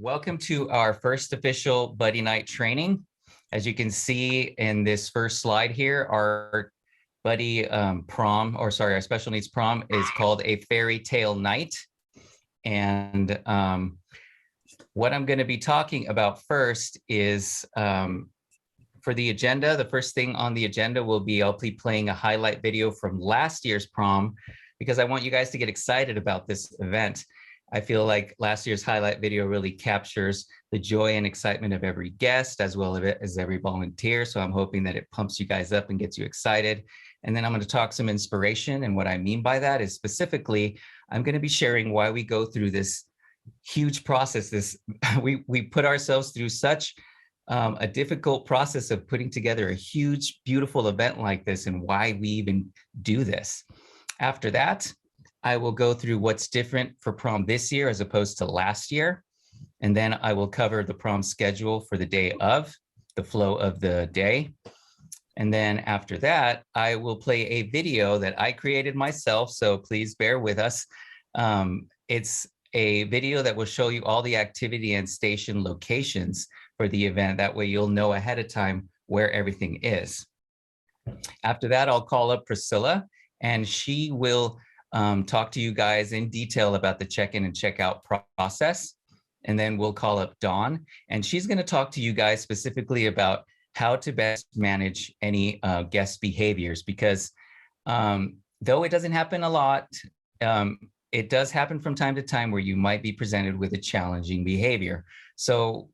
Welcome to our first official Buddy Night training. As you can see in this first slide here, our buddy prom, or sorry, our special needs prom is called a fairy tale night. And what I'm going to be talking about first is for the agenda. The first thing on the agenda will be I'll be playing a highlight video from last year's prom because I want you guys to get excited about this event. I feel like last year's highlight video really captures the joy and excitement of every guest as well as every volunteer. So I'm hoping that it pumps you guys up and gets you excited. And then I'm going to talk some inspiration. And what I mean by that is specifically, I'm going to be sharing why we go through this huge process. We put ourselves through such a difficult process of putting together a huge, beautiful event like this and why we even do this. After that, I will go through what's different for prom this year as opposed to last year. And then I will cover the prom schedule for the day of, the flow of the day. And then after that, I will play a video that I created myself. So please bear with us. It's a video that will show you all the activity and station locations for the event. That way you'll know ahead of time where everything is. After that, I'll call up Priscilla and she will talk to you guys in detail about the check-in and check-out process. And then we'll call up Dawn, and she's going to talk to you guys specifically about how to best manage any guest behaviors, because though it doesn't happen a lot, it does happen from time to time where you might be presented with a challenging behavior. So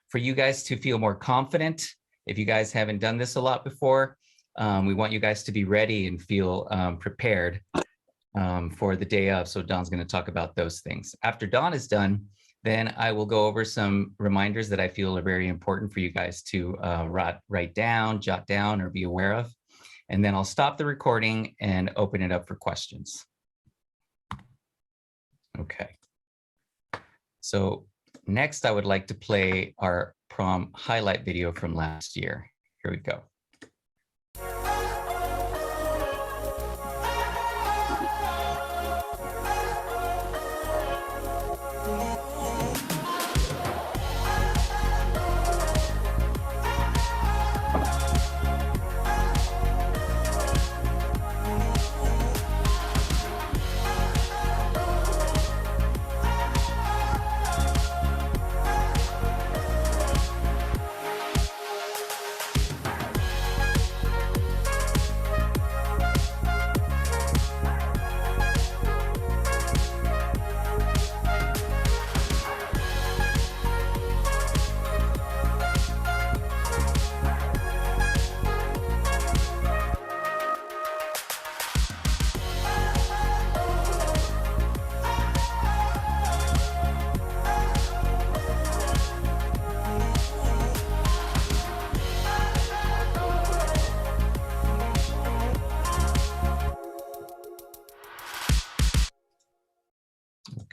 for you guys to feel more confident, if you guys haven't done this a lot before, we want you guys to be ready and feel prepared for the day of. So Dawn's going to talk about those things. After Dawn is done, then I will go over some reminders that I feel are very important for you guys to write down, jot down, or be aware of. And then I'll stop the recording and open it up for questions. Okay. So next I would like to play our prom highlight video from last year. Here we go.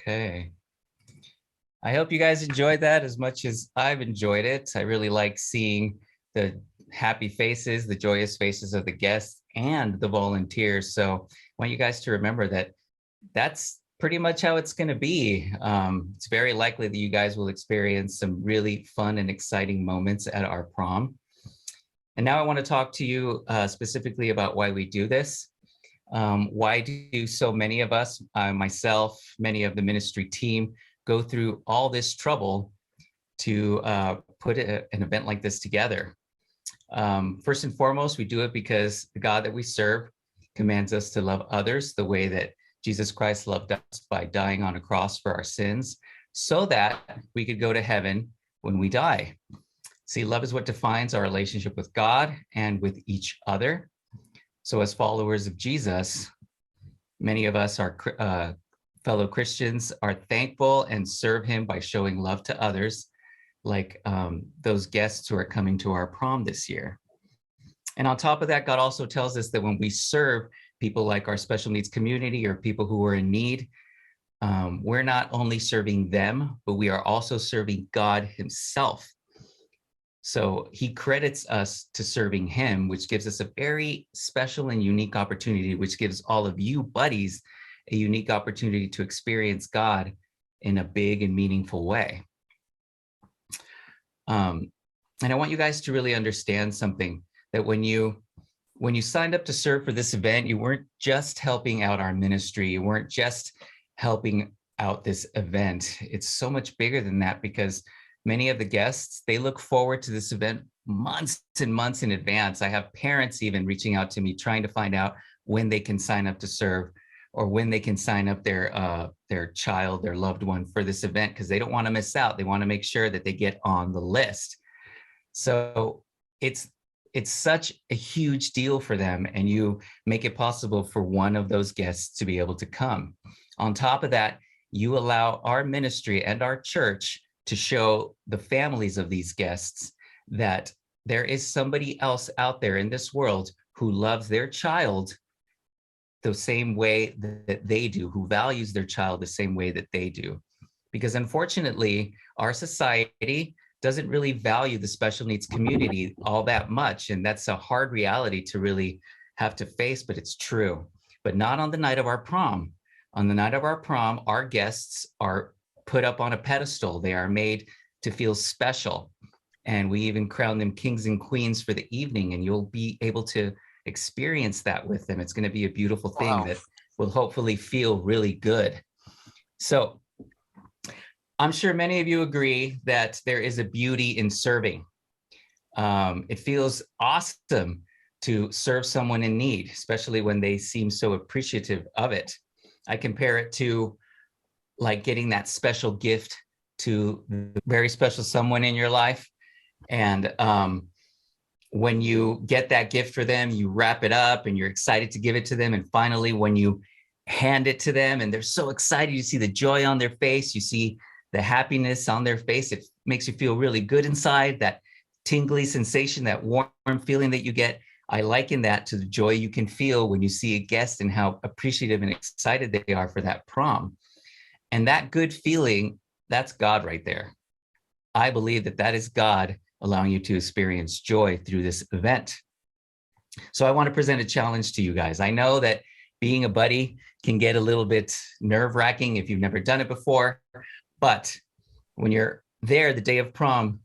Okay. I hope you guys enjoyed that as much as I've enjoyed it. I really like seeing the happy faces, the joyous faces of the guests and the volunteers. So I want you guys to remember that that's pretty much how it's going to be. It's very likely that you guys will experience some really fun and exciting moments at our prom. And now I want to talk to you specifically about why we do this. Why do so many of us, myself, many of the ministry team, go through all this trouble to put an event like this together? First and foremost, we do it because the God that we serve commands us to love others the way that Jesus Christ loved us by dying on a cross for our sins, so that we could go to heaven when we die. See, love is what defines our relationship with God and with each other. So as followers of Jesus, many of us are fellow Christians are thankful and serve him by showing love to others, like those guests who are coming to our prom this year. And on top of that, God also tells us that when we serve people like our special needs community or people who are in need, we're not only serving them, but we are also serving God himself. So he credits us to serving him, which gives us a very special and unique opportunity, which gives all of you buddies a unique opportunity to experience God in a big and meaningful way. And I want you guys to really understand something, that when you signed up to serve for this event, you weren't just helping out our ministry. You weren't just helping out this event. It's so much bigger than that, because many of the guests, they look forward to this event months and months in advance. I have parents even reaching out to me, trying to find out when they can sign up to serve, or when they can sign up their child, their loved one for this event, because they don't want to miss out. They want to make sure that they get on the list. So it's such a huge deal for them, and you make it possible for one of those guests to be able to come. On top of that, you allow our ministry and our church to show the families of these guests that there is somebody else out there in this world who loves their child the same way that they do, who values their child the same way that they do. Because unfortunately, our society doesn't really value the special needs community all that much. And that's a hard reality to really have to face, but it's true. But not on the night of our prom. On the night of our prom, our guests are put up on a pedestal. They are made to feel special. And we even crown them kings and queens for the evening, and you'll be able to experience that with them. It's going to be a beautiful thing that will hopefully feel really good. So I'm sure many of you agree that there is a beauty in serving. It feels awesome to serve someone in need, especially when they seem so appreciative of it. I compare it to like getting that special gift to the very special someone in your life. And when you get that gift for them, you wrap it up and you're excited to give it to them. And finally, when you hand it to them and they're so excited, you see the joy on their face, you see the happiness on their face, it makes you feel really good inside, that tingly sensation, that warm feeling that you get. I liken that to the joy you can feel when you see a guest and how appreciative and excited they are for that prom. And that good feeling, that's God right there. I believe that that is God allowing you to experience joy through this event. So I want to present a challenge to you guys. I know that being a buddy can get a little bit nerve-wracking if you've never done it before, but when you're there the day of prom,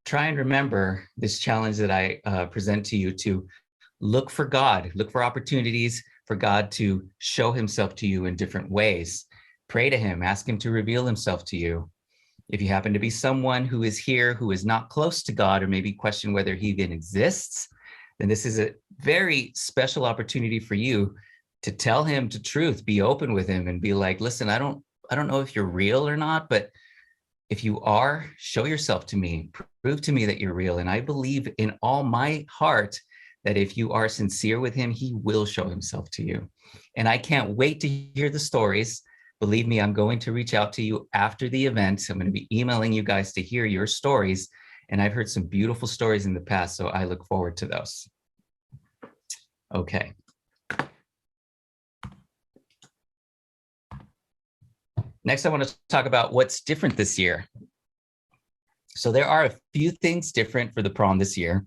try and remember this challenge that I present to you, to look for God, look for opportunities for God to show himself to you in different ways. Pray to him, ask him to reveal himself to you. If you happen to be someone who is here who is not close to God, or maybe question whether he even exists, then this is a very special opportunity for you to tell him the truth, be open with him and be like, listen, I don't know if you're real or not, but if you are, show yourself to me, prove to me that you're real. And I believe in all my heart that if you are sincere with him, he will show himself to you. And I can't wait to hear the stories. Believe me, I'm going to reach out to you after the event. I'm going to be emailing you guys to hear your stories. And I've heard some beautiful stories in the past, so I look forward to those. Okay. Next, I want to talk about what's different this year. So there are a few things different for the prom this year.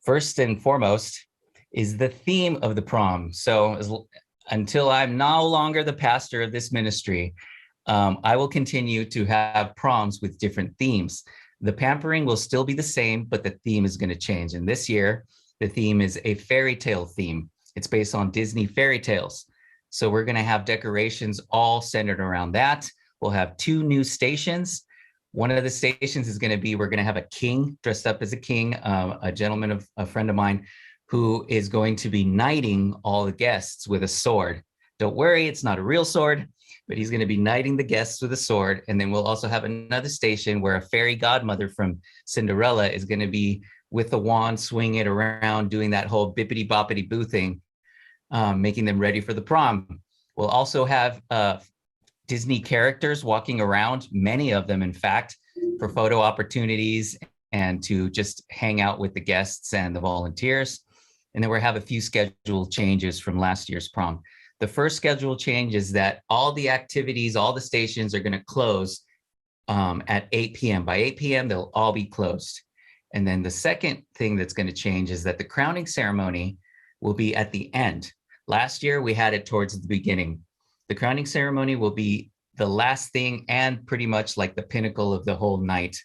First and foremost is the theme of the prom. So until I'm no longer the pastor of this ministry, I will continue to have proms with different themes. The pampering will still be the same, but the theme is going to change. And this year, the theme is a fairy tale theme. It's based on Disney fairy tales. So we're going to have decorations all centered around that. We'll have 2 new stations. One of the stations is going to be, we're going to have a king dressed up as a king, a gentleman, a friend of mine, who is going to be knighting all the guests with a sword. Don't worry, it's not a real sword, but he's going to be knighting the guests with a sword. And then we'll also have another station where a fairy godmother from Cinderella is going to be with the wand, swinging it around, doing that whole bippity boppity boo thing, making them ready for the prom. We'll also have Disney characters walking around, many of them, in fact, for photo opportunities and to just hang out with the guests and the volunteers. And then we'll have a few schedule changes from last year's prom. The first schedule change is that all the activities, all the stations are going to close at 8 p.m. By 8 p.m., they'll all be closed. And then the second thing that's going to change is that the crowning ceremony will be at the end. Last year, we had it towards the beginning. The crowning ceremony will be the last thing and pretty much like the pinnacle of the whole night.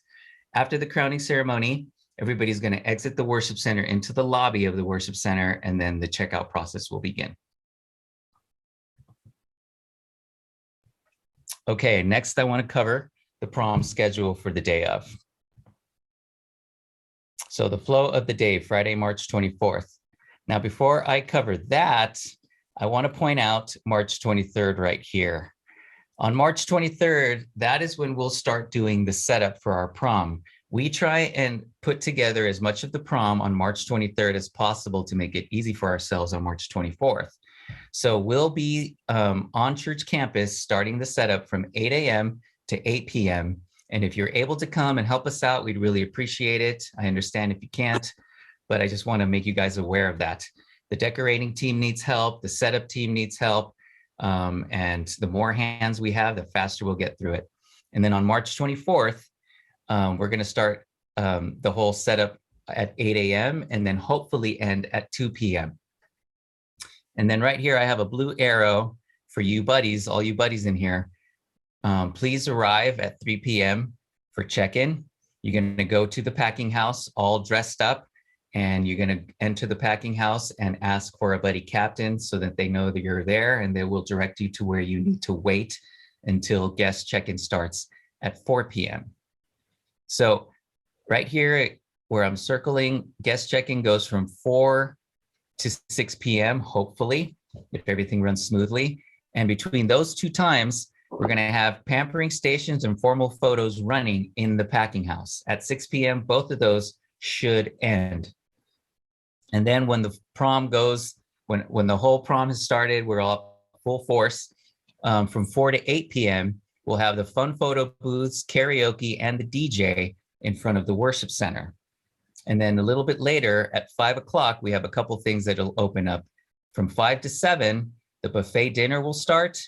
After the crowning ceremony, everybody's going to exit the worship center into the lobby of the worship center, and then the checkout process will begin. Okay, next I want to cover the prom schedule for the day of. So the flow of the day, Friday, March 24th. Now, before I cover that, I want to point out March 23rd right here. On March 23rd, that is when we'll start doing the setup for our prom. We try and put together as much of the prom on March 23rd as possible to make it easy for ourselves on March 24th. So we'll be on church campus starting the setup from 8 a.m. to 8 p.m. And if you're able to come and help us out, we'd really appreciate it. I understand if you can't, but I just want to make you guys aware of that. The decorating team needs help. The setup team needs help. And the more hands we have, the faster we'll get through it. And then on March 24th, we're going to start the whole setup at 8 a.m. and then hopefully end at 2 p.m. And then right here, I have a blue arrow for you buddies, all you buddies in here. Please arrive at 3 p.m. for check-in. You're going to go to the packing house all dressed up, and you're going to enter the packing house and ask for a buddy captain so that they know that you're there, and they will direct you to where you need to wait until guest check-in starts at 4 p.m. So right here where I'm circling, guest check-in goes from 4 to 6 p.m., hopefully, if everything runs smoothly. And between those two times, we're going to have pampering stations and formal photos running in the packing house. At 6 p.m., both of those should end. And then when the prom goes, when the whole prom has started, we're all full force. From 4 to 8 p.m., we'll have the fun photo booths, karaoke, and the DJ in front of the worship center. And then a little bit later at 5 o'clock, we have a couple things that'll open up. From 5 to 7, the buffet dinner will start.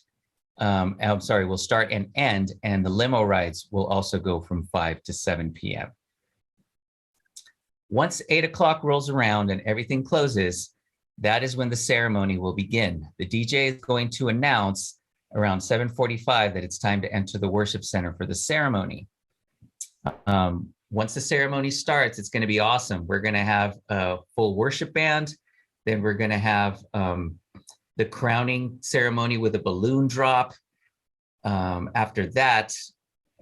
Will start and end, and the limo rides will also go from 5 to 7 p.m. Once 8 o'clock rolls around and everything closes, that is when the ceremony will begin. The DJ is going to announce around 7:45 that it's time to enter the worship center for the ceremony. Once the ceremony starts, it's going to be awesome. We're going to have a full worship band. Then we're going to have the crowning ceremony with a balloon drop. After that,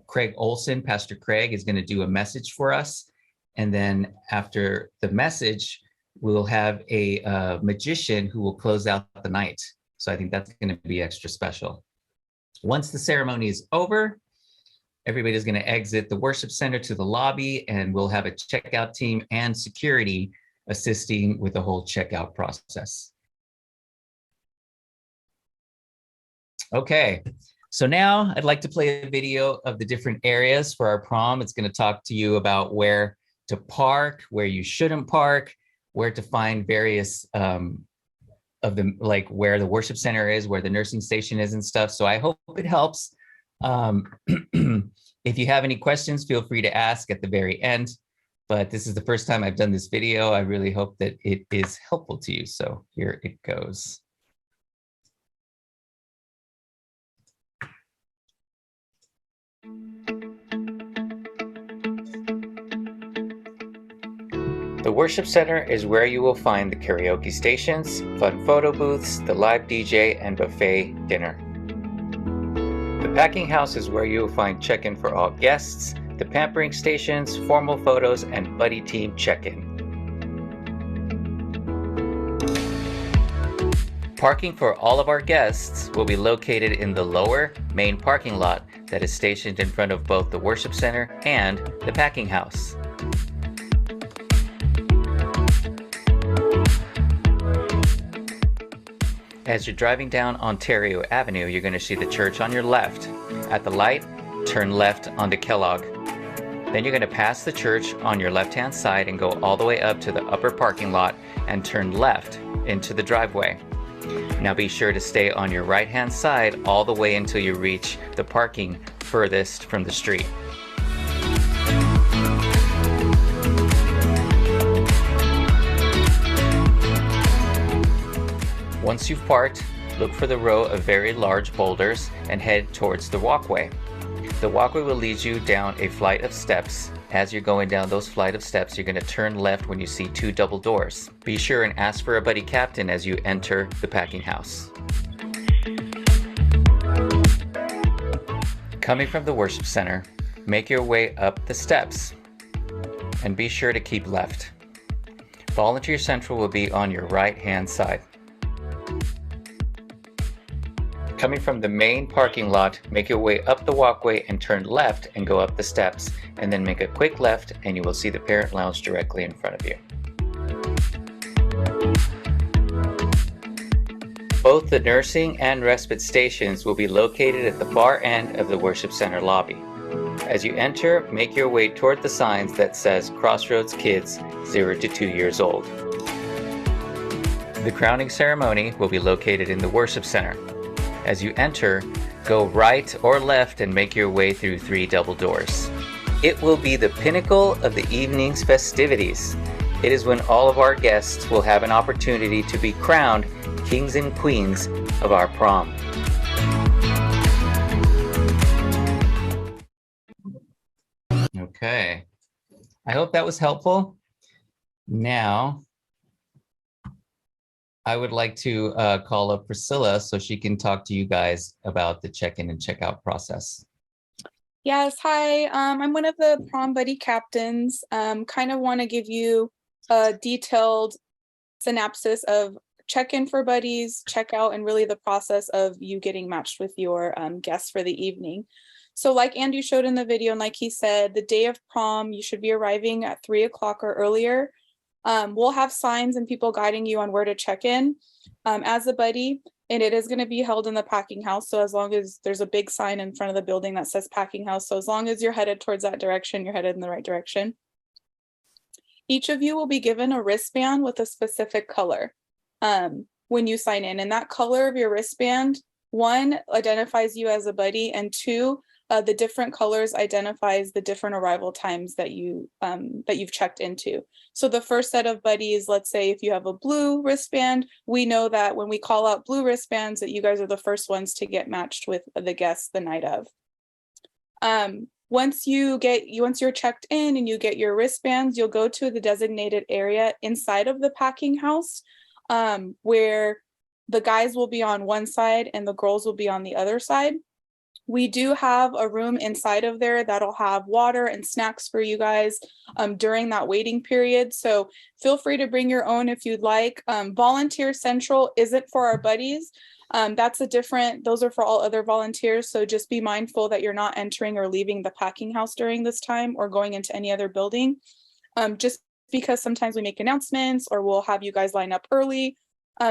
Craig Olson, Pastor Craig, is going to do a message for us. And then after the message, we'll have a magician who will close out the night. So I think that's going to be extra special. Once the ceremony is over, everybody's going to exit the worship center to the lobby, and we'll have a checkout team and security assisting with the whole checkout process. Okay, so now I'd like to play a video of the different areas for our prom. It's going to talk to you about where to park, where you shouldn't park, where to find various of them, like where the worship center is, where the nursing station is and stuff. So I hope it helps. If you have any questions, feel free to ask at the very end. But this is the first time I've done this video. I really hope that it is helpful to you. So here it goes. The worship center is where you will find the karaoke stations, fun photo booths, the live DJ, and buffet dinner. The packing house is where you will find check-in for all guests, the pampering stations, formal photos, and buddy team check-in. Parking for all of our guests will be located in the lower main parking lot that is stationed in front of both the worship center and the packing house. As you're driving down Ontario Avenue, you're going to see the church on your left. At the light, turn left onto Kellogg. Then you're going to pass the church on your left-hand side and go all the way up to the upper parking lot and turn left into the driveway. Now be sure to stay on your right-hand side all the way until you reach the parking furthest from the street. Once you've parked, look for the row of very large boulders and head towards the walkway. The walkway will lead you down a flight of steps. As you're going down those flight of steps, you're going to turn left when you see 2 double doors. Be sure and ask for a buddy captain as you enter the packing house. Coming from the worship center, make your way up the steps and be sure to keep left. Volunteer Central will be on your right-hand side. Coming from the main parking lot, make your way up the walkway and turn left and go up the steps, and then make a quick left and you will see the parent lounge directly in front of you. Both the nursing and respite stations will be located at the far end of the Worship Center lobby. As you enter, make your way toward the signs that says Crossroads Kids 0 to 2 years old. The crowning ceremony will be located in the Worship Center. As you enter, go right or left and make your way through 3 double doors. It will be the pinnacle of the evening's festivities. It is when all of our guests will have an opportunity to be crowned kings and queens of our prom. Okay, I hope that was helpful. Now, I would like to call up Priscilla so she can talk to you guys about the check-in and check-out process. Yes, hi. I'm one of the prom buddy captains. Kind of want to give you a detailed synopsis of check-in for buddies, check-out, and really the process of you getting matched with your guests for the evening. So like Andy showed in the video, and like he said, the day of prom, you should be arriving at 3 o'clock or earlier. We'll have signs and people guiding you on where to check in as a buddy, and it is going to be held in the packing house. So as long as there's a big sign in front of the building that says packing house, so as long as you're headed towards that direction, you're headed in the right direction. Each of you will be given a wristband with a specific color when you sign in, and that color of your wristband, 1, identifies you as a buddy, and 2, the different colors identifies the different arrival times that you've checked into. So the first set of buddies, let's say if you have a blue wristband, we know that when we call out blue wristbands that you guys are the first ones to get matched with the guests the night of. Once you're checked in and you get your wristbands, you'll go to the designated area inside of the packing house where the guys will be on one side and the girls will be on the other side. We do have a room inside of there that'll have water and snacks for you guys during that waiting period. So feel free to bring your own if you'd like. Volunteer Central isn't for our buddies. Those are for all other volunteers. So just be mindful that you're not entering or leaving the packing house during this time or going into any other building. Just because sometimes we make announcements or we'll have you guys line up early.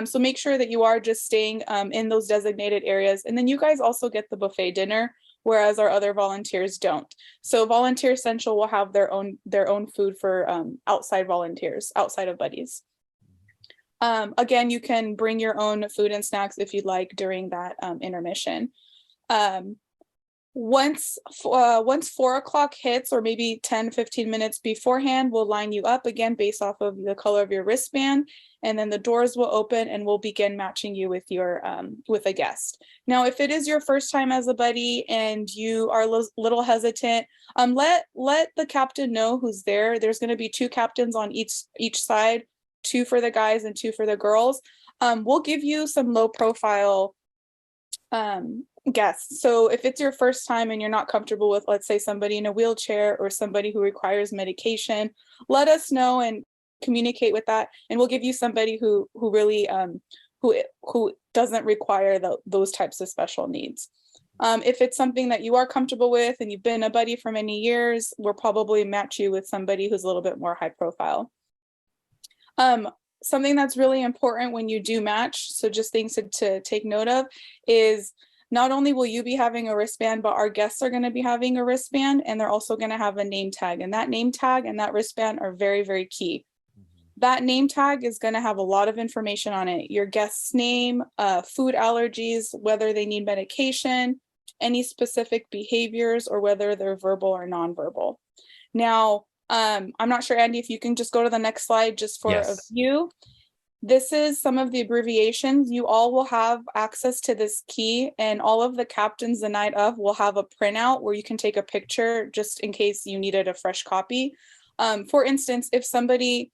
So make sure that you are just staying in those designated areas. And then you guys also get the buffet dinner, whereas our other volunteers don't. So Volunteer Central will have their own food for outside volunteers, outside of buddies. Again, you can bring your own food and snacks if you'd like during that intermission. Once 4 o'clock hits, or maybe 10-15 minutes beforehand, we'll line you up again based off of the color of your wristband, and then the doors will open and we'll begin matching you with your with a guest. Now, if it is your first time as a buddy and you are a little hesitant, let the captain know who's there. There's going to be 2 captains on each side, 2 for the guys and 2 for the girls. We'll give you some low profile guests. So if it's your first time and you're not comfortable with, let's say, somebody in a wheelchair or somebody who requires medication, let us know and communicate with that, and we'll give you somebody who really who doesn't require those types of special needs. If it's something that you are comfortable with and you've been a buddy for many years, we'll probably match you with somebody who's a little bit more high profile. Something that's really important when you do match, so just things to take note of, is not only will you be having a wristband, but our guests are going to be having a wristband, and they're also going to have a name tag. And that name tag and that wristband are very, very key. That name tag is going to have a lot of information on it. Your guest's name, food allergies, whether they need medication, any specific behaviors, or whether they're verbal or nonverbal. Now, I'm not sure, Andy, if you can just go to the next slide just for a view. This is some of the abbreviations. You all will have access to this key, and all of the captains the night of will have a printout where you can take a picture just in case you needed a fresh copy. For instance, if somebody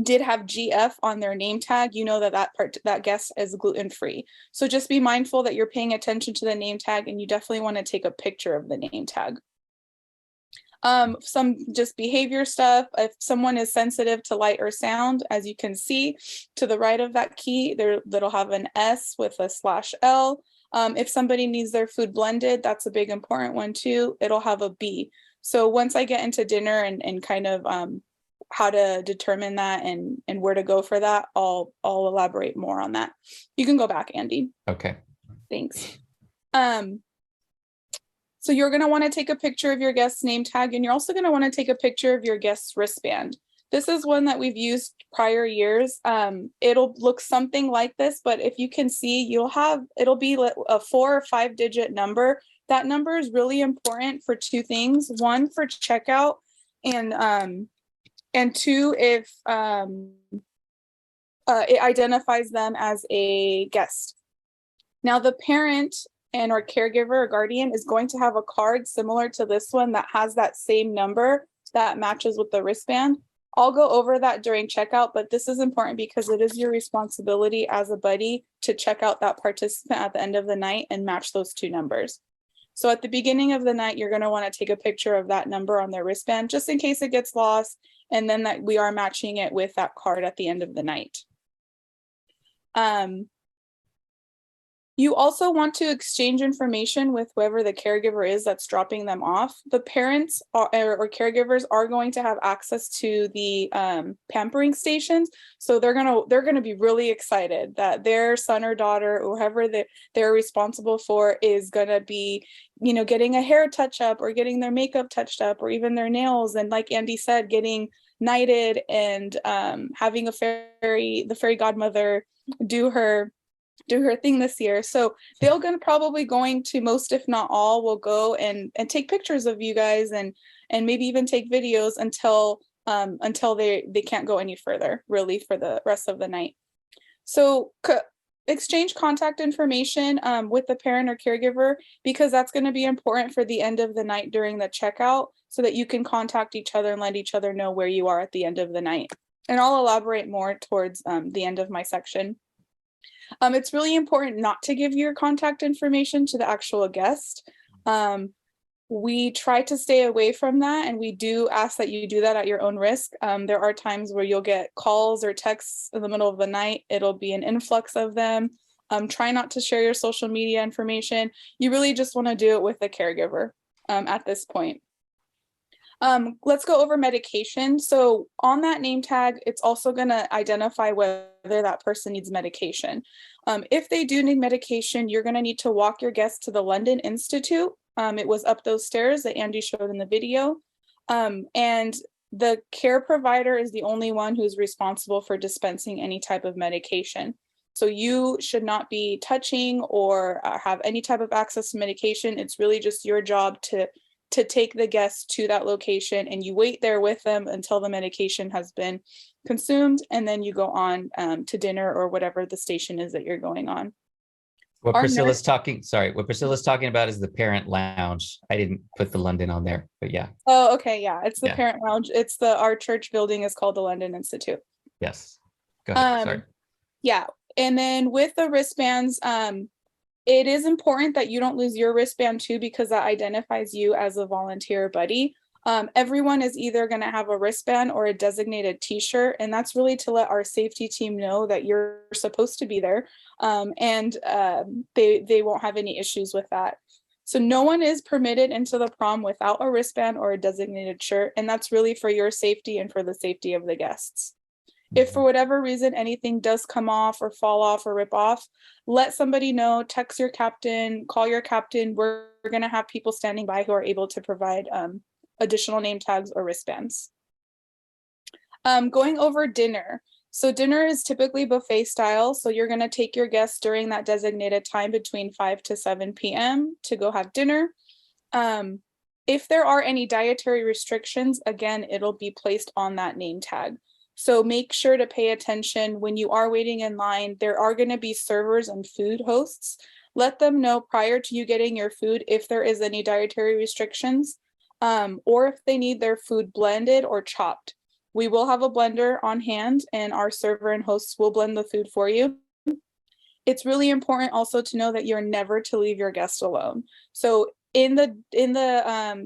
did have GF on their name tag, you know that guest is gluten-free. So just be mindful that you're paying attention to the name tag, and you definitely want to take a picture of the name tag. Some just behavior stuff. If someone is sensitive to light or sound, as you can see to the right of that key, that'll have an S with a /L. If somebody needs their food blended, that's a big important one too. It'll have a B. So once I get into dinner and kind of how to determine that and where to go for that, I'll elaborate more on that. You can go back, Andy. Okay. Thanks. So you're going to want to take a picture of your guest's name tag, and you're also going to want to take a picture of your guest's wristband. This is one that we've used prior years. It'll look something like this, but if you can see, it'll be a 4 or 5 digit number. That number is really important for two things. One, for checkout, and two, if it identifies them as a guest. Now, the parent and our caregiver or guardian is going to have a card similar to this one that has that same number that matches with the wristband. I'll go over that during checkout, but this is important because it is your responsibility as a buddy to check out that participant at the end of the night and match those two numbers. So at the beginning of the night, you're going to want to take a picture of that number on their wristband just in case it gets lost, and then that we are matching it with that card at the end of the night. You also want to exchange information with whoever the caregiver is that's dropping them off. The parents or caregivers are going to have access to the pampering stations, so they're gonna be really excited that their son or daughter, or whoever they're responsible for, is gonna be, getting a hair touch up or getting their makeup touched up or even their nails, and like Andy said, getting knighted and having the fairy godmother do her thing this year. So they're probably going to, most if not all, will go and take pictures of you guys and maybe even take videos until they can't go any further, really, for the rest of the night. So exchange contact information with the parent or caregiver, because that's going to be important for the end of the night during the checkout, so that you can contact each other and let each other know where you are at the end of the night. And I'll elaborate more towards the end of my section. It's really important not to give your contact information to the actual guest. We try to stay away from that, and we do ask that you do that at your own risk. There are times where you'll get calls or texts in the middle of the night. It'll be an influx of them. Try not to share your social media information. You really just want to do it with the caregiver at this point. Let's go over medication. So on that name tag, it's also going to identify whether that person needs medication. If they do need medication, you're going to need to walk your guest to the London Institute. It was up those stairs that Andy showed in the video. And the care provider is the only one who's responsible for dispensing any type of medication. So you should not be touching or have any type of access to medication. It's really just your job to take the guest to that location, and you wait there with them until the medication has been consumed, and then you go on to dinner or whatever the station is that you're going on. What Priscilla's talking about is the parent lounge. I didn't put the London on there, but yeah. Oh, okay, yeah, it's the parent lounge. It's our church building is called the London Institute. Yes. Go ahead. Sorry. Yeah, and then with the wristbands, it is important that you don't lose your wristband too, because that identifies you as a volunteer buddy. Everyone is either going to have a wristband or a designated t-shirt, and that's really to let our safety team know that you're supposed to be there, and they won't have any issues with that. So no one is permitted into the prom without a wristband or a designated shirt, and that's really for your safety and for the safety of the guests. If for whatever reason anything does come off or fall off or rip off, let somebody know, text your captain, call your captain. We're going to have people standing by who are able to provide additional name tags or wristbands. Going over dinner. So dinner is typically buffet style. So you're going to take your guests during that designated time between 5 to 7 p.m. to go have dinner. If there are any dietary restrictions, again, it'll be placed on that name tag. So make sure to pay attention when you are waiting in line. There are going to be servers and food hosts. Let them know prior to you getting your food if there is any dietary restrictions, or if they need their food blended or chopped. We will have a blender on hand, and our server and hosts will blend the food for you. It's really important also to know that you're never to leave your guest alone. So in the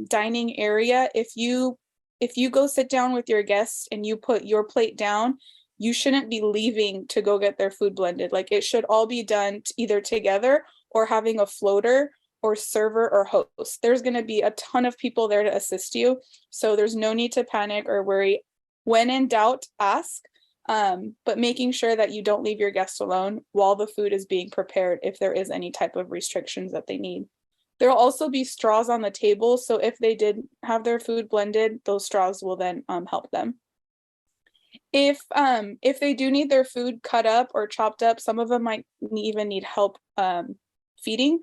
dining area, if you go sit down with your guests and you put your plate down, you shouldn't be leaving to go get their food blended. Like, it should all be done either together or having a floater or server or host. There's going to be a ton of people there to assist you. So there's no need to panic or worry. When in doubt, ask, but making sure that you don't leave your guests alone while the food is being prepared if there is any type of restrictions that they need. There will also be straws on the table, so if they did have their food blended, those straws will then help them. If they do need their food cut up or chopped up, some of them might even need help feeding.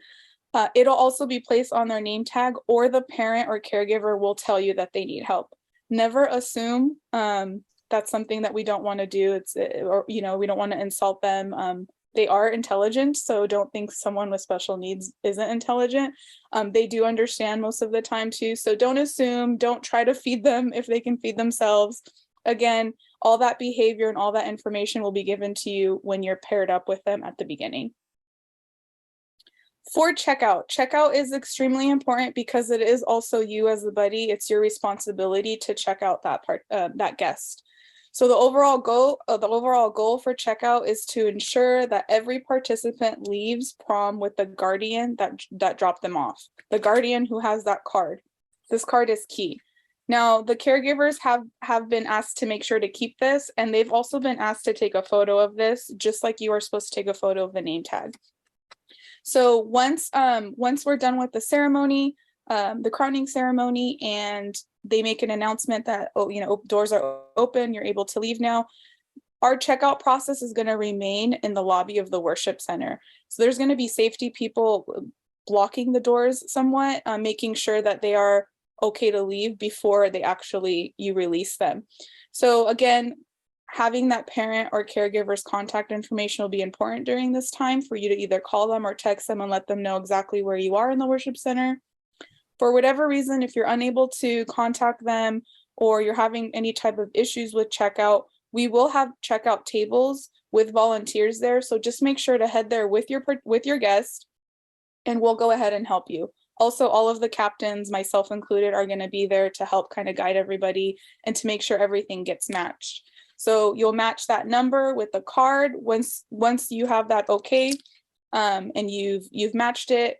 It'll also be placed on their name tag, or the parent or caregiver will tell you that they need help. Never assume that's something that we don't want to do. Or we don't want to insult them. They are intelligent, so don't think someone with special needs isn't intelligent. They do understand most of the time too, so don't assume, don't try to feed them if they can feed themselves. Again, all that behavior and all that information will be given to you when you're paired up with them at the beginning. For checkout is extremely important because it is also you as the buddy. It's your responsibility to check out that guest. So the overall goal for checkout is to ensure that every participant leaves prom with the guardian that dropped them off, the guardian who has that card. This card is key. Now, the caregivers have been asked to make sure to keep this, and they've also been asked to take a photo of this, just like you are supposed to take a photo of the name tag. So once we're done with the ceremony, the crowning ceremony, and they make an announcement that, doors are open, you're able to leave now, our checkout process is going to remain in the lobby of the worship center. So there's going to be safety people blocking the doors somewhat, making sure that they are okay to leave before you release them. So again, having that parent or caregiver's contact information will be important during this time for you to either call them or text them and let them know exactly where you are in the worship center. For whatever reason, if you're unable to contact them or you're having any type of issues with checkout, we will have checkout tables with volunteers there. So just make sure to head there with your guest, and we'll go ahead and help you. Also, all of the captains, myself included, are going to be there to help kind of guide everybody and to make sure everything gets matched. So you'll match that number with the card. Once you have that okay, and you've matched it,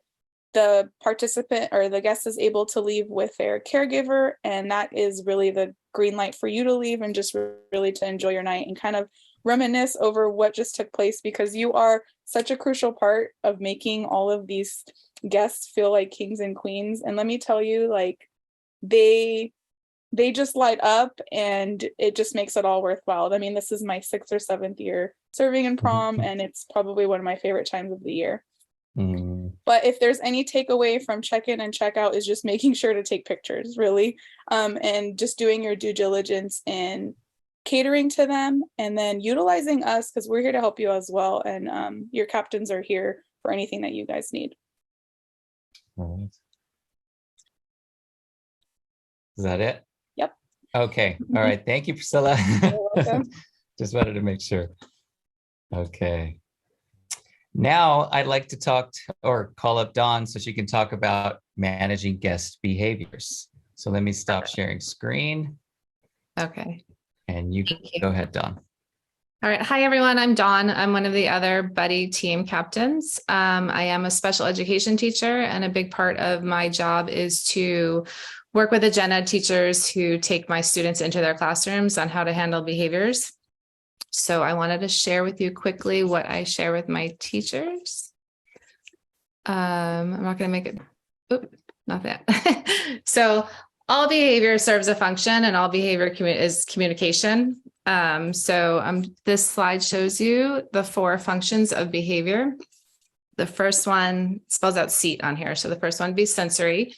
the participant or the guest is able to leave with their caregiver, and that is really the green light for you to leave and just really to enjoy your night and kind of reminisce over what just took place, because you are such a crucial part of making all of these guests feel like kings and queens. And let me tell you, like, they just light up, and it just makes it all worthwhile. I mean, this is my 6th or 7th year serving in prom, and it's probably one of my favorite times of the year. But if there's any takeaway from check-in and check-out, is just making sure to take pictures, really, and just doing your due diligence in catering to them, and then utilizing us, because we're here to help you as well, and your captains are here for anything that you guys need. All right. Is that it? Yep. Okay. All right. Thank you, Priscilla. You're welcome. Just wanted to make sure. Okay. Now I'd like to call up Dawn so she can talk about managing guest behaviors. So let me stop sharing screen. Okay. And you go ahead, Dawn. All right. Hi, everyone. I'm Dawn. I'm one of the other buddy team captains. I am a special education teacher, and a big part of my job is to work with the gen ed teachers who take my students into their classrooms on how to handle behaviors. So I wanted to share with you quickly what I share with my teachers. I'm not going to make it. Not that. So all behavior serves a function, and all behavior is communication. This slide shows you the 4 functions of behavior. The first one spells out seat on here. So the first one would be sensory.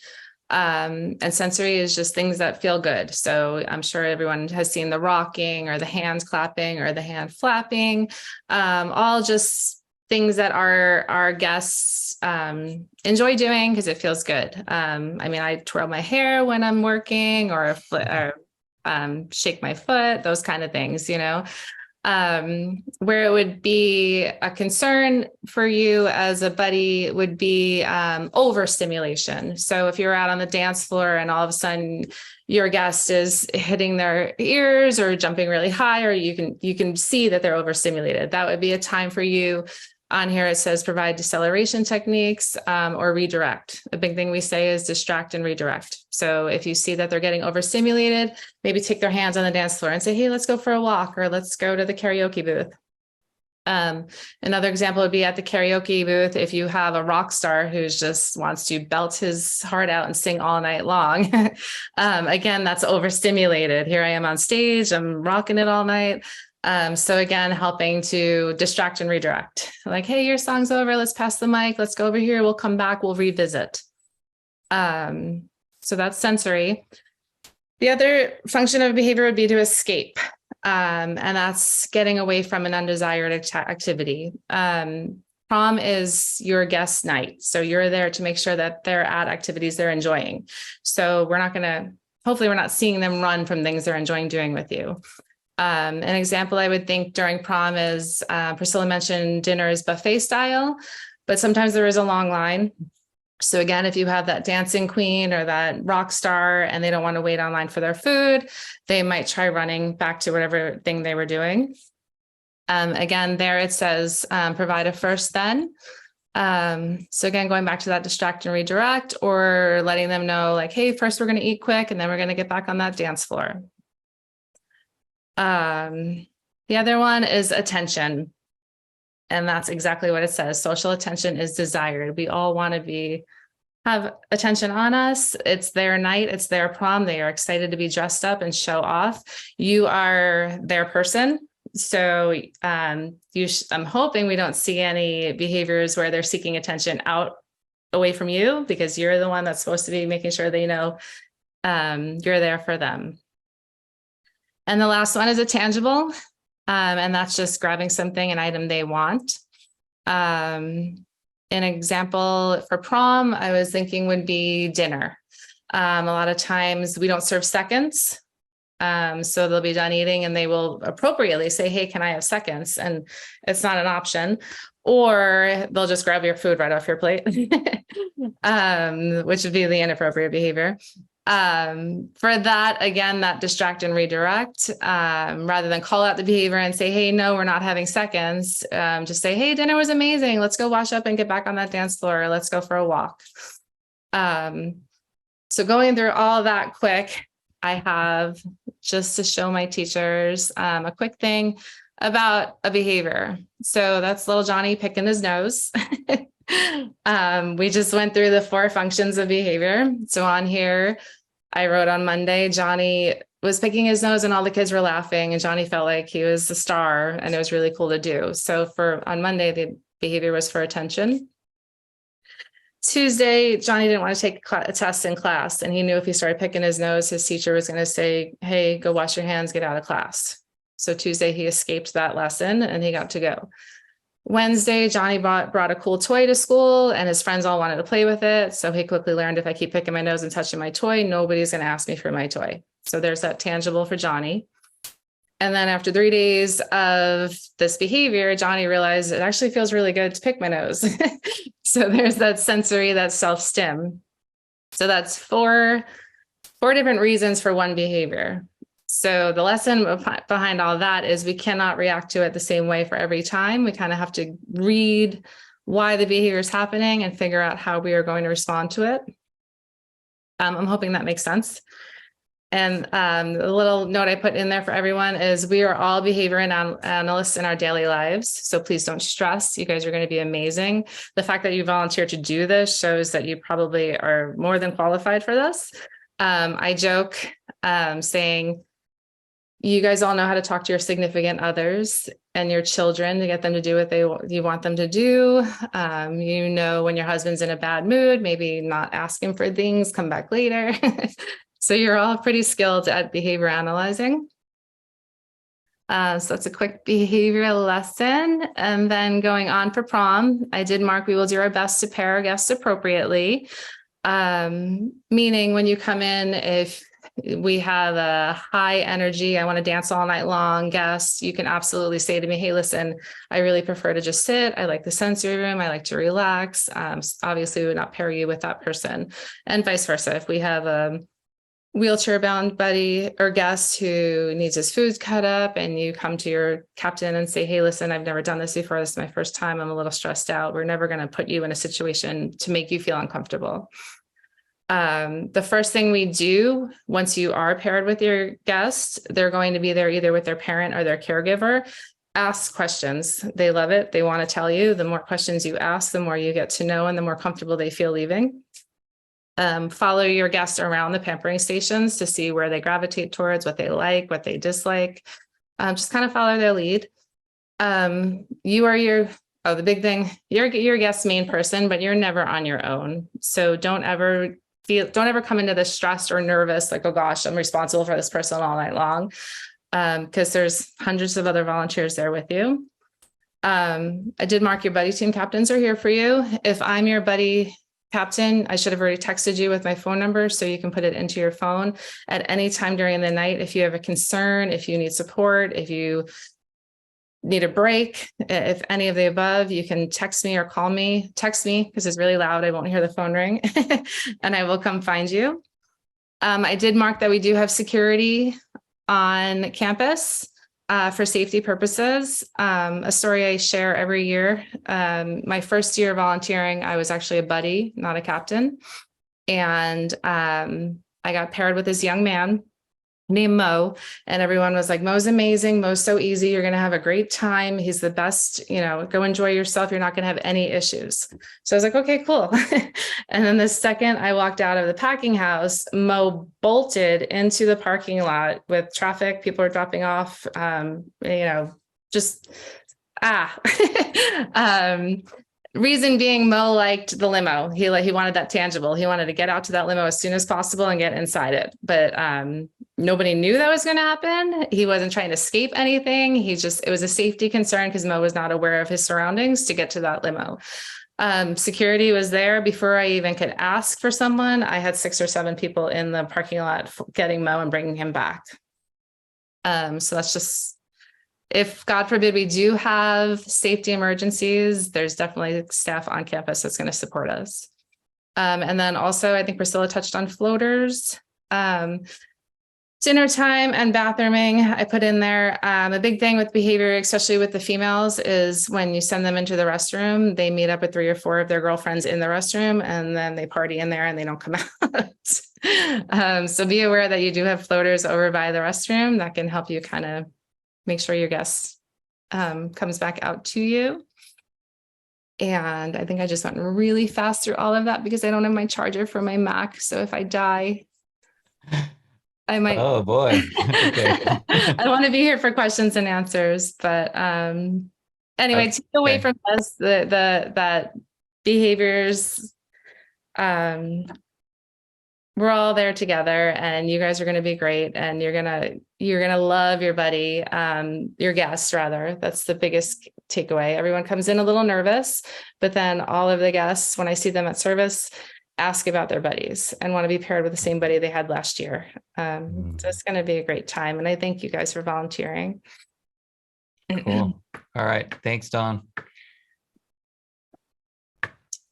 And sensory is just things that feel good. So I'm sure everyone has seen the rocking or the hands clapping or the hand flapping, all just things that our guests enjoy doing because it feels good. I mean, I twirl my hair when I'm working or shake my foot, those kind of things, you know. Where it would be a concern for you as a buddy would be overstimulation. So if you're out on the dance floor and all of a sudden your guest is hitting their ears or jumping really high, or you can see that they're overstimulated, that would be a time for you. On here, it says provide deceleration techniques or redirect. A big thing we say is distract and redirect. So if you see that they're getting overstimulated, maybe take their hands on the dance floor and say, hey, let's go for a walk, or let's go to the karaoke booth. Another example would be at the karaoke booth. If you have a rock star who just wants to belt his heart out and sing all night long, again, that's overstimulated. Here I am on stage, I'm rocking it all night. So again, helping to distract and redirect, like, hey, your song's over. Let's pass the mic. Let's go over here. We'll come back. We'll revisit. So that's sensory. The other function of behavior would be to escape. And that's getting away from an undesired activity. Prom is your guest night. So you're there to make sure that they're at activities they're enjoying. So hopefully we're not seeing them run from things they're enjoying doing with you. An example I would think during prom is Priscilla mentioned dinner is buffet style, but sometimes there is a long line. So again, if you have that dancing queen or that rock star and they don't want to wait online for their food, they might try running back to whatever thing they were doing. Again, there it says provide a first then. So again, going back to that distract and redirect, or letting them know like, hey, first we're going to eat quick and then we're going to get back on that dance floor. The other one is attention. And that's exactly what it says. Social attention is desired. We all want to have attention on us. It's their night. It's their prom. They are excited to be dressed up and show off. You are their person. So I'm hoping we don't see any behaviors where they're seeking attention away from you, because you're the one that's supposed to be making sure they know you're there for them. And the last one is a tangible, and that's just grabbing something, an item they want. An example for prom, I was thinking would be dinner. A lot of times we don't serve seconds. So they'll be done eating and they will appropriately say, hey, can I have seconds? And it's not an option. Or they'll just grab your food right off your plate, which would be the inappropriate behavior. For that, again, that distract and redirect, rather than call out the behavior and say, hey, no, we're not having seconds. Just say, hey, dinner was amazing. Let's go wash up and get back on that dance floor. Let's go for a walk. So going through all that quick, I have, just to show my teachers, a quick thing about a behavior. So that's little Johnny picking his nose. We just went through the 4 functions of behavior. So on here, I wrote on Monday, Johnny was picking his nose and all the kids were laughing and Johnny felt like he was the star and it was really cool to do. So on Monday, the behavior was for attention. Tuesday, Johnny didn't want to take a test in class and he knew if he started picking his nose, his teacher was going to say, hey, go wash your hands, get out of class. So Tuesday, he escaped that lesson and he got to go. Wednesday, Johnny brought a cool toy to school and his friends all wanted to play with it. So he quickly learned if I keep picking my nose and touching my toy, nobody's going to ask me for my toy. So there's that tangible for Johnny. And then after 3 days of this behavior, Johnny realized it actually feels really good to pick my nose. So there's that sensory, that self-stim. So that's four different reasons for one behavior. So the lesson behind all of that is we cannot react to it the same way for every time. We kind of have to read why the behavior is happening and figure out how we are going to respond to it. I'm hoping that makes sense. And the little note I put in there for everyone is we are all behavior analysts in our daily lives. So please don't stress. You guys are going to be amazing. The fact that you volunteered to do this shows that you probably are more than qualified for this. I joke saying, You guys all know how to talk to your significant others and your children to get them to do what you want them to do. You know, when your husband's in a bad mood, maybe not ask him for things, come back later. So you're all pretty skilled at behavior analyzing. So that's a quick behavioral lesson. And then going on for prom, I did mark, we will do our best to pair our guests appropriately. Meaning when you come in, if we have a high energy, I want to dance all night long guest, you can absolutely say to me, hey, listen, I really prefer to just sit. I like the sensory room. I like to relax. Obviously, we would not pair you with that person, and vice versa. If we have a wheelchair bound buddy or guest who needs his food cut up and you come to your captain and say, hey, listen, I've never done this before. This is my first time. I'm a little stressed out. We're never going to put you in a situation to make you feel uncomfortable. The first thing we do once you are paired with your guest, they're going to be there either with their parent or their caregiver. Ask questions. They love it. They want to tell you. The more questions you ask, the more you get to know and the more comfortable they feel leaving. Follow your guests around the pampering stations to see where they gravitate towards, what they like, what they dislike. Just kind of follow their lead. You are the big thing, you're your guest's main person, but you're never on your own. So don't ever come into this stressed or nervous, like, oh gosh, I'm responsible for this person all night long. Because there's hundreds of other volunteers there with you. I did mark your buddy team captains are here for you. If I'm your buddy captain, I should have already texted you with my phone number so you can put it into your phone at any time during the night. If you have a concern, if you need support, if you need a break, if any of the above, you can text me or call me. Text me because it's really loud. I won't hear the phone ring and I will come find you. I did mark that we do have security on campus for safety purposes. A story I share every year. My first year volunteering, I was actually a buddy, not a captain. And I got paired with this young man named Mo, and everyone was like, Mo's amazing. Mo's so easy. You're going to have a great time. He's the best, go enjoy yourself. You're not going to have any issues. So I was like, okay, cool. And then the second I walked out of the packing house, Mo bolted into the parking lot with traffic. People are dropping off, reason being, Mo liked the limo. He wanted that tangible. He wanted to get out to that limo as soon as possible and get inside it. But nobody knew that was going to happen. He wasn't trying to escape anything. It was a safety concern because Mo was not aware of his surroundings to get to that limo. Security was there before I even could ask for someone. I had 6 or 7 people in the parking lot getting Mo and bringing him back. So that's just, if God forbid we do have safety emergencies, there's definitely staff on campus that's going to support us. And then also, I think Priscilla touched on floaters. Dinner time and bathrooming, I put in there. A big thing with behavior, especially with the females, is when you send them into the restroom, they meet up with 3 or 4 of their girlfriends in the restroom, and then they party in there and they don't come out. So be aware that you do have floaters over by the restroom that can help you kind of make sure your guest comes back out to you. And I think I just went really fast through all of that because I don't have my charger for my Mac. So if I die, I might. Oh boy. Okay. I want to be here for questions and answers, but anyway, take away from us that behaviors. We're all there together, and you guys are going to be great, and you're gonna love your buddy, your guests rather. That's the biggest takeaway. Everyone comes in a little nervous, but then all of the guests, when I see them at service, ask about their buddies and want to be paired with the same buddy they had last year. So it's going to be a great time. And I thank you guys for volunteering. Cool. All right. Thanks, Dawn.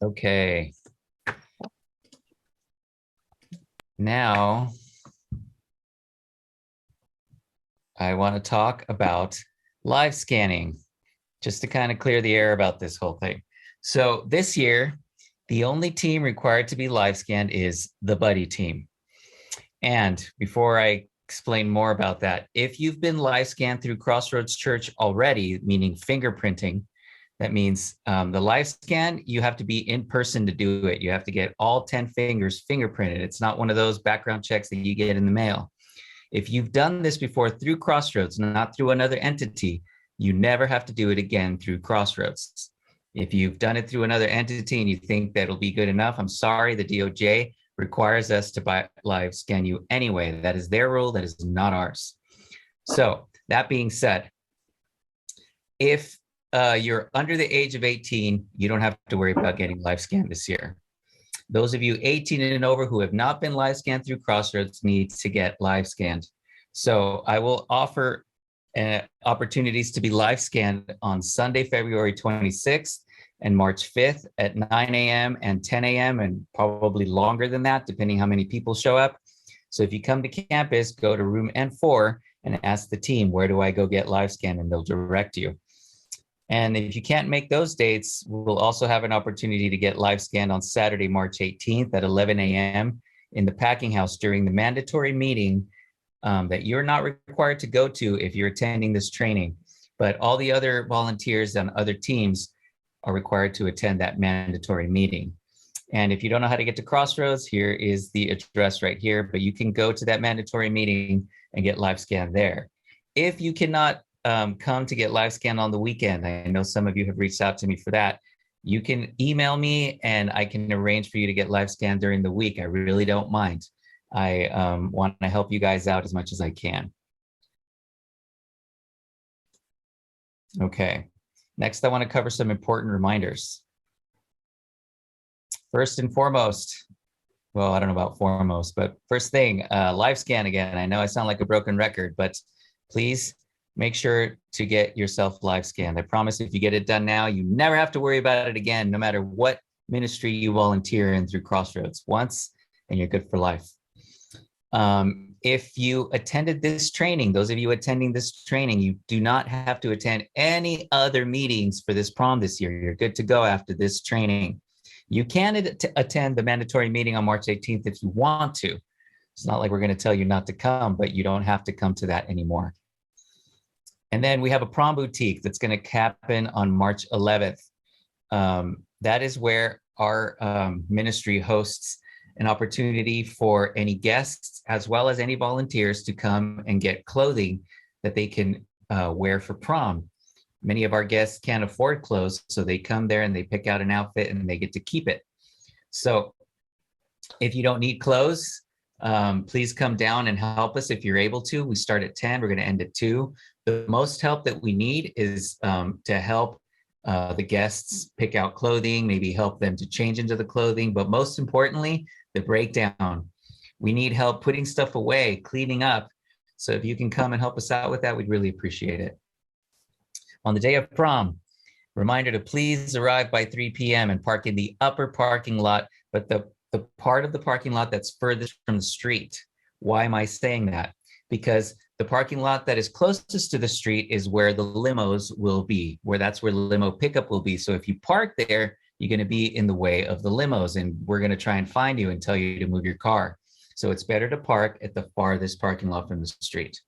Okay. Now, I want to talk about live scanning, just to kind of clear the air about this whole thing. So this year, the only team required to be live scanned is the buddy team. And before I explain more about that, if you've been live scanned through Crossroads Church already, meaning fingerprinting, that means the live scan, you have to be in person to do it. You have to get all 10 fingers fingerprinted. It's not one of those background checks that you get in the mail. If you've done this before through Crossroads, not through another entity, you never have to do it again through Crossroads. If you've done it through another entity and you think that'll be good enough, I'm sorry, the DOJ requires us to live scan you anyway. That is their rule, that is not ours. So that being said, if you're under the age of 18, you don't have to worry about getting live scanned this year. Those of you 18 and over who have not been live scanned through Crossroads need to get live scanned. So I will offer opportunities to be live scanned on Sunday, February 26th and March 5th at 9 a.m. and 10 a.m. and probably longer than that, depending how many people show up. So if you come to campus, go to room N4 and ask the team, where do I go get live scanned? And they'll direct you. And if you can't make those dates, we'll also have an opportunity to get live scanned on Saturday, March 18th at 11 a.m. in the packing house during the mandatory meeting that you're not required to go to if you're attending this training. But all the other volunteers on other teams are required to attend that mandatory meeting. And if you don't know how to get to Crossroads, here is the address right here, but you can go to that mandatory meeting and get live scanned there. If you cannot come to get live scanned on the weekend, I know some of you have reached out to me for that, you can email me and I can arrange for you to get live scanned during the week. I really don't mind. I want to help you guys out as much as I can. Okay, next I want to cover some important reminders. First and foremost, well, I don't know about foremost, but first thing, live scan again. I know I sound like a broken record, but please make sure to get yourself live scanned. I promise if you get it done now, you never have to worry about it again, no matter what ministry you volunteer in through Crossroads once, and you're good for life. If you attended this training, those of you attending this training, you do not have to attend any other meetings for this prom this year. You're good to go after this training. You can attend the mandatory meeting on March 18th if you want to. It's not like we're going to tell you not to come, but you don't have to come to that anymore. And then we have a prom boutique that's going to happen on March 11th. That is where our ministry hosts an opportunity for any guests as well as any volunteers to come and get clothing that they can wear for prom. Many of our guests can't afford clothes, so they come there and they pick out an outfit and they get to keep it. So if you don't need clothes, please come down and help us if you're able to. We start at 10, we're going to end at 2. The most help that we need is to help the guests pick out clothing, maybe help them to change into the clothing, but most importantly, the breakdown. We need help putting stuff away, cleaning up. So if you can come and help us out with that, we'd really appreciate it. On the day of prom, reminder to please arrive by 3 p.m. and park in the upper parking lot, but the part of the parking lot that's furthest from the street. Why am I saying that? Because the parking lot that is closest to the street is where the limos will be, that's where the limo pickup will be. So if you park there, you're going to be in the way of the limos, and we're going to try and find you and tell you to move your car. So it's better to park at the farthest parking lot from the street.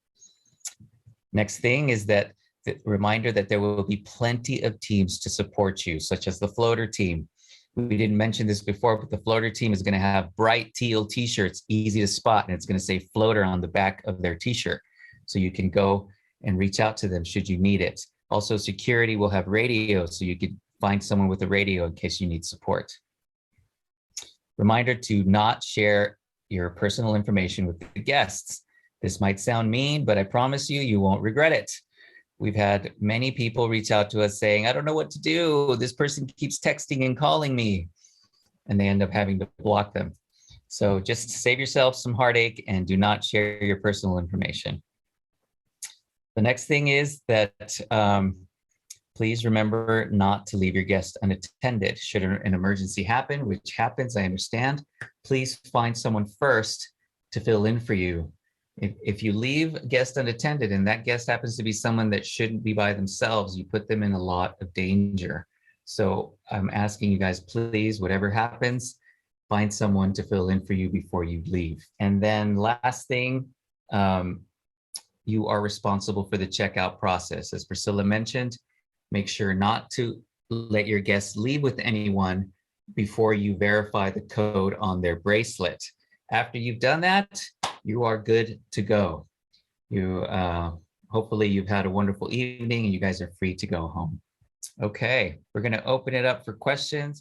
Next thing is that the reminder that there will be plenty of teams to support you, such as the floater team. We didn't mention this before, but the floater team is going to have bright teal t-shirts, easy to spot, and it's going to say floater on the back of their t-shirt. So you can go and reach out to them should you need it. Also, security will have radio, so you could find someone with a radio in case you need support. Reminder to not share your personal information with the guests. This might sound mean, but I promise you, you won't regret it. We've had many people reach out to us saying, I don't know what to do. This person keeps texting and calling me, and they end up having to block them. So just save yourself some heartache and do not share your personal information. The next thing is that please remember not to leave your guest unattended. Should an emergency happen, which happens, I understand, please find someone first to fill in for you. If you leave a guest unattended and that guest happens to be someone that shouldn't be by themselves, you put them in a lot of danger. So I'm asking you guys, please, whatever happens, find someone to fill in for you before you leave. And then last thing, you are responsible for the checkout process. As Priscilla mentioned, make sure not to let your guests leave with anyone before you verify the code on their bracelet. After you've done that, you are good to go. You hopefully you've had a wonderful evening and you guys are free to go home. Okay, we're going to open it up for questions.